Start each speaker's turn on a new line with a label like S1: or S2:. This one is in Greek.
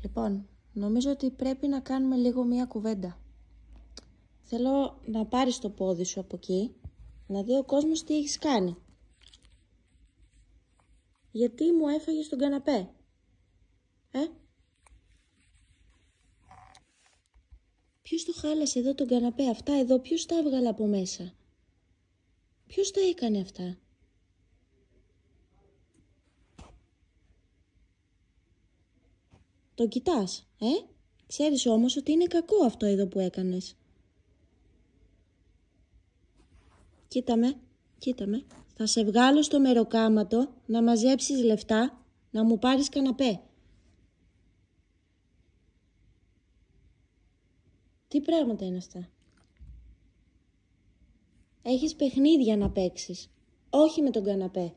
S1: Λοιπόν, νομίζω ότι πρέπει να κάνουμε λίγο μία κουβέντα. Θέλω να πάρεις το πόδι σου από εκεί, να δει ο κόσμος τι έχεις κάνει. Γιατί μου έφαγες τον καναπέ, Ποιος το χάλασε εδώ τον καναπέ, αυτά εδώ, ποιος τα έβγαλε από μέσα? Ποιος τα έκανε αυτά? Το κοιτάς, Ξέρεις όμως ότι είναι κακό αυτό εδώ που έκανες. Κοίτα με. Θα σε βγάλω στο μεροκάματο να μαζέψεις λεφτά, να μου πάρεις καναπέ. Τι πράγματα είναι αυτά? Έχεις παιχνίδια να παίξεις, όχι με τον καναπέ.